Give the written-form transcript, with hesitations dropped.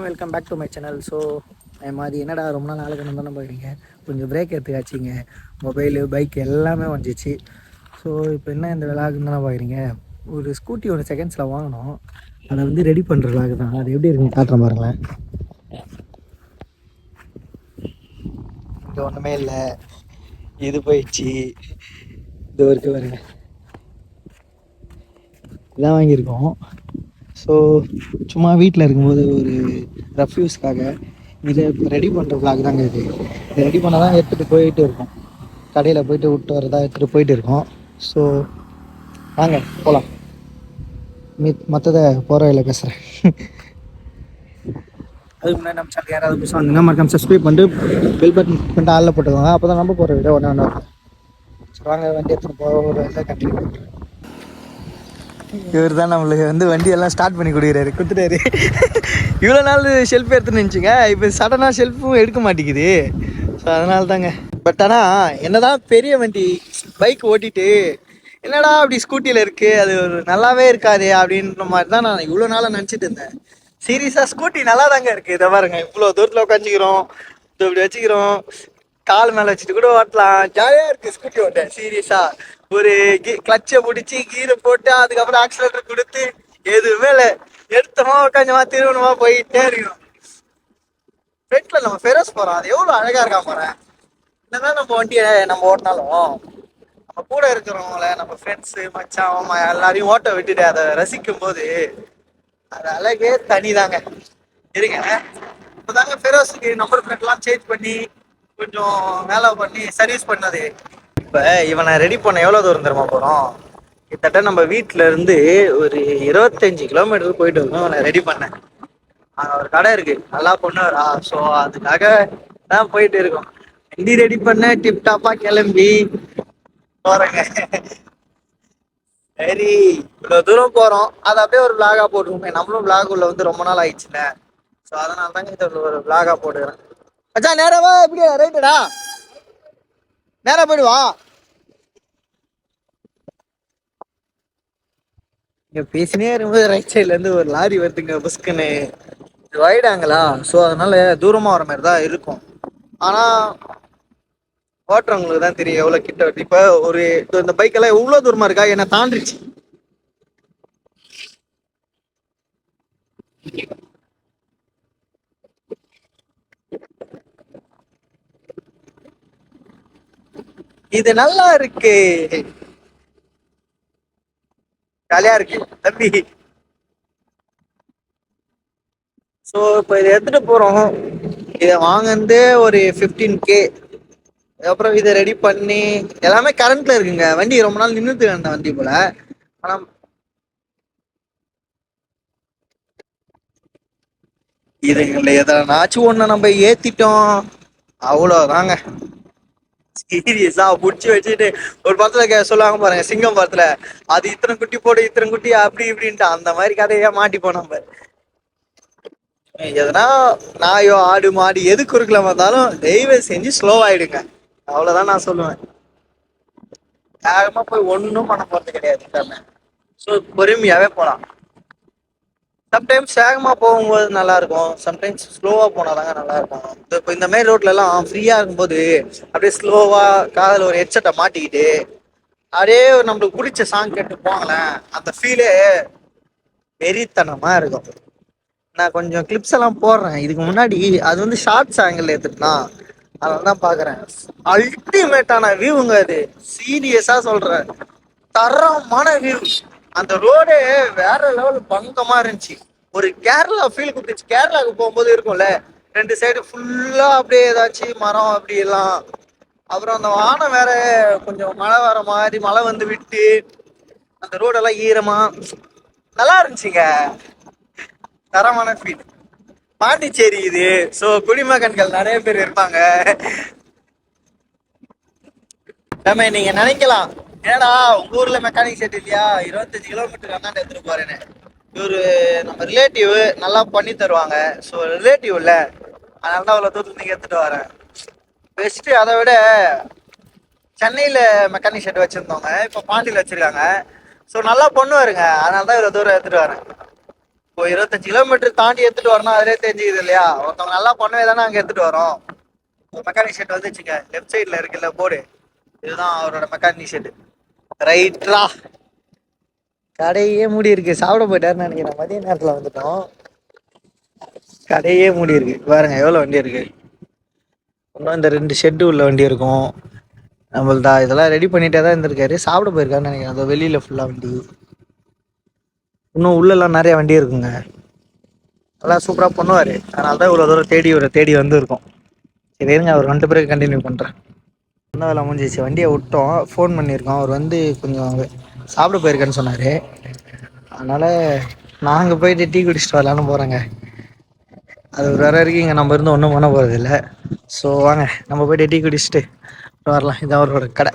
Welcome back to my channel. So மாதிரி என்னடா ரொம்ப நாள் ஆளுக்கு தானே போயிருங்க, கொஞ்சம் பிரேக் எடுத்துக்காச்சிங்க. மொபைலு பைக் எல்லாமே வந்துச்சு. ஸோ இப்போ என்ன இந்த விளாகுன்னு தானே போயிருங்க. ஒரு ஸ்கூட்டி ஒன்று செகண்ட்ஸில் வாங்கினோம், அதை வந்து ரெடி பண்ணுற விளாகு தான். அது எப்படி இருக்குன்னு காட்டுறேன் பாருங்களேன். இங்கே ஒன்றுமே இல்லை, இது போயிடுச்சு. இது வரைக்கும் வருங்க, இதான் வாங்கியிருக்கோம். ஸோ சும்மா வீட்டில் இருக்கும்போது ஒரு ரெஃப்யூஸ்க்காக இதை இப்போ ரெடி பண்ணுற விளாக் தாங்க. இது ரெடி பண்ணால் தான் எடுத்துகிட்டு போயிட்டு இருக்கோம், கடையில் போயிட்டு விட்டு வரதா எடுத்துகிட்டு போயிட்டு இருக்கோம். ஸோ வாங்க போகலாம். மற்றதை போகிற வழியில் பேசுகிறேன். அதுக்கு முன்னாடி நம்ம சேனல் யாராவது புதுசாக வந்தீங்கன்னா மறக்காம சப்ஸ்கிரைப் பண்ணிட்டு பெல் பட்டன் பண்ணிட்டு ஆளில் போட்டுக்கோங்க. அப்போ தான் நம்ம போகிற வீடியோ ஒன்று ஒன்று இருக்கும். ஸோ வாங்க வண்டி எடுத்துகிட்டு போகிற கண்டினியூ பண்ணுறேன். இவர் தான் நம்மளுக்கு வந்து வண்டியெல்லாம் ஸ்டார்ட் பண்ணி கொடுத்துட்டாரு. இவ்வளோ நாள் ஷெல்ஃப் எடுத்துன்னு நினச்சிங்க, இப்போ சடனாக ஷெல்ஃபும் எடுக்க மாட்டேங்குது. ஸோ அதனால தாங்க. பட் ஆனால் என்னதான் பெரிய வண்டி பைக் ஓட்டிட்டு என்னடா அப்படி ஸ்கூட்டியில் இருக்குது, அது ஒரு நல்லாவே இருக்காது அப்படின்ற மாதிரி தான் நான் இவ்வளோ நாளாக நினச்சிட்டு இருந்தேன். சீரியஸாக ஸ்கூட்டி நல்லா தாங்க இருக்குது. இதை பாருங்க, இவ்வளோ தூரத்தில் உட்காந்துக்கிறோம், இப்படி வச்சுக்கிறோம், கால் மேலே வச்சுட்டு கூட ஓட்டலாம். ஜாலியாக இருக்குது ஸ்கூட்டி ஓட்ட. சீரியஸாக ஒரு கிளச்சை பிடிச்சி கீரை போட்டு அதுக்கப்புறம் ஆக்சிலேட்டர் கொடுத்து எதுவுமே இல்லை, எடுத்தோமா உட்காந்துமா திருவணுமா போயிட்டே இருக்கணும். ஃப்ரெண்ட்ல நம்ம ஃபெரோஸ் போகிறோம், அது எவ்வளோ அழகாக இருக்கா போகிறேன். என்னதான் நம்ம வண்டியை நம்ம ஓட்டினாலும் நம்ம கூட இருக்கிறவங்கள, நம்ம ஃப்ரெண்ட்ஸு மச்சான் மாமா எல்லாரையும் ஓட்ட விட்டுட்டு அதை ரசிக்கும் போது அது அழகே தனிதாங்க. இருங்க, இப்போதாங்க ஃபெரோஸுக்கு நம்பர் பிளேட்லாம் சேஞ்ச் பண்ணி கொஞ்சம் வேலை பண்ணி சர்வீஸ் பண்ணது. இப்போ இவனை ரெடி பண்ண எவ்வளோ தூரம் தெரியுமா போகிறோம்? கிட்டத்தட்ட நம்ம வீட்டில் இருந்து ஒரு 25 கிலோமீட்டர் போயிட்டு இருக்கோம். அவனை ரெடி பண்ணேன். அங்கே ஒரு கடை இருக்கு, நல்லா பண்ணுவாரா. ஸோ அதுக்காக தான் போயிட்டு இருக்கோம். வண்டி ரெடி பண்ண டிப் டாப்பா கிளம்பி போறேங்க. சரி, இவ்வளவு தூரம் போறோம், அதை அப்படியே ஒரு விளாகா போட்டுருவோமே. நம்மளும் விளாக் உள்ள வந்து ரொம்ப நாள் ஆயிடுச்சுல. ஸோ அதனால தாங்க இதை ஒரு விளாகா போட்டுக்கிறேன். அச்சா நேராவா எப்படி ரைட்டுடா, நேரா போயிடுவா. இங்க பேசினே இருக்கும்போது ரைட் சைட்ல இருந்து ஒரு லாரி வருதுங்க, புஸ்குன்னு. வைடாங்களா, ஸோ அதனால தூரமா வர மாதிரி தான் இருக்கும். ஆனா ஓட்டுறவங்களுக்கு தான் தெரியும் எவ்வளவு கிட்ட வருது. இப்ப ஒரு இந்த பைக் எல்லாம் எவ்வளவு தூரமா இருக்கா, என்ன தாண்டிச்சு. இது நல்லா இருக்கு, ஜாலியா இருக்கு தம்பி. ஸோ இப்போ இதை எடுத்துட்டு போறோம். இதை வாங்கினது ஒரு 15K. அப்புறம் இதை ரெடி பண்ணி எல்லாமே கரண்ட்ல இருக்குங்க. வண்டி ரொம்ப நாள் நின்றுட்டு அந்த வண்டி போல. ஆனா இதுங்களை எதனாச்சும் ஒண்ணு நம்ம ஏத்திட்டோம், அவ்வளவுதாங்க. சீரியஸா புடிச்சு வச்சுட்டு ஒரு படத்துல சொல்லுவாங்க பாருங்க, சிங்கம் படத்துல, அது இத்தனை குட்டி போடு இத்தனை குட்டி அப்படி இப்படின்ட்டு, அந்த மாதிரி கதையா மாட்டிப்போம் நம்ம. எதனா நாயோ ஆடு மாடு எது குறுக்கல வந்தாலும் தயவு செஞ்சு ஸ்லோ ஆயிடுங்க, அவ்வளவுதான் நான் சொல்லுவேன். வேகமா போய் ஒன்றும் பண்ண போறது கிடையாது. ஸோ பொறுமையாவே போகலாம். சம்டைம்ஸ் வேகமா போகும்போது நல்லா இருக்கும், சம்டைம்ஸ் ஸ்லோவா போனாதாங்க நல்லா இருக்கும். இப்போ இந்த மாதிரி ரோட்ல எல்லாம் ஃப்ரீயா இருக்கும்போது அப்படியே ஸ்லோவா காதில் ஒரு ஹெட்செட்டை மாட்டிக்கிட்டு அப்படியே நம்மளுக்கு பிடிச்ச சாங் கேட்டு போங்களேன், அந்த ஃபீலே வெறித்தனமா இருக்கும். நான் கொஞ்சம் கிளிப்ஸ் எல்லாம் போடுறேன் இதுக்கு முன்னாடி, அது வந்து ஷார்ட்ஸ் ஆங்கிள் எடுத்துட்டுனா அதெல்லாம் தான் பாக்குறேன். அல்டிமேட்டான வியூங்க அது, சீரியஸா சொல்றேன். தரமான வியூ. அந்த ரோடே வேற லெவல் பங்கமா இருந்துச்சு. ஒரு கேரளா ஃபீல் கொடுத்துச்சு. கேரளாவுக்கு போகும்போது இருக்கும்ல, ரெண்டு சைடு ஃபுல்லா அப்படியே ஏதாச்சும் மரம் அப்படி எல்லாம். அப்புறம் அந்த வானம் வேற கொஞ்சம் மழை வர மாதிரி, மழை வந்து விட்டு அந்த ரோடெல்லாம் ஈரமா நல்லா இருந்துச்சுங்க. தரமான ஃபீல். பாண்டிச்சேரி இது. ஸோ குடிமகன்கள் நிறைய பேர் இருப்பாங்க. நம்ம நீங்க நினைக்கலாம், ஏன்னா உங்க ஊர்ல மெக்கானிக் செட் இல்லையா, 25 கிலோமீட்டர் அண்ணாண்ட எடுத்துட்டு போறேன்னு. இவரு நம்ம ரிலேட்டிவ், நல்லா பண்ணி தருவாங்க. ஸோ ரிலேட்டிவ் இல்ல, அதனால தான் அவ்வளோ தூரத்துக்கு நீங்க எடுத்துட்டு வரேன். பெஸ்ட்டு. அதை விட சென்னையில மெக்கானிக் ஷெட் வச்சிருந்தவங்க இப்போ பாண்டியில் வச்சிருக்காங்க. ஸோ நல்லா பண்ணுவாருங்க, அதனால தான் இவ்வளோ தூரம் எடுத்துட்டு வரேன். இப்போ 25 கிலோமீட்டர் தாண்டி எடுத்துட்டு வரணும், அதிலே தெரிஞ்சுக்குது இல்லையா? ஒருத்தவங்க நல்லா பண்ணவே தானே அங்கே எடுத்துட்டு வரோம். ஒரு மெக்கானிக் ஷெட் வந்துச்சுங்க, லெஃப்ட் சைடில் இருக்குல்ல போர்டு, இதுதான் அவரோட மெக்கானிக் ஷெட். ரைட்ரா, கடையே மூடி இருக்கு. சாப்பிட போயிட்டாருன்னு நினைக்கிறேன், மதிய நேரத்தில் வந்துட்டோம். கடையே மூடி இருக்கு பாருங்க, எவ்வளோ வண்டி இருக்கு. இன்னும் இந்த 2 ஷெட்டு உள்ள வண்டி இருக்கும் நம்மள்தா. இதெல்லாம் ரெடி பண்ணிட்டே தான் இருந்திருக்காரு, சாப்பிட போயிருக்காருன்னு நினைக்கிறேன். அதோ வெளியில ஃபுல்லா வண்டி, இன்னும் உள்ளெல்லாம் நிறைய வண்டி இருக்குங்க. நல்லா சூப்பராக பண்ணுவார், அதனால தான் இவ்வளோ தூரம் தேடி ஒரு தேடி வந்து இருக்கோம். சரி இருங்க, அவர் வந்துட்டு பிறகு கண்டினியூ பண்ணுறேன். என்ன வேலை முடிஞ்சிச்சு, வண்டியை விட்டோம், ஃபோன் பண்ணியிருக்கோம். அவர் வந்து கொஞ்சம் சாப்பிட போயிருக்கேன்னு சொன்னார். அதனால் நாங்கள் போயிட்டு டீ குடிச்சிட்டு வரலான்னு போகிறேங்க. அது ஒரு வர வரைக்கும் இங்கே நம்ம இருந்து ஒன்றும் பண்ண போகிறது இல்லை. ஸோ வாங்க நம்ம போய்ட்டு டீ குடிச்சிட்டு வரலாம். இதான் அவரோட கடை.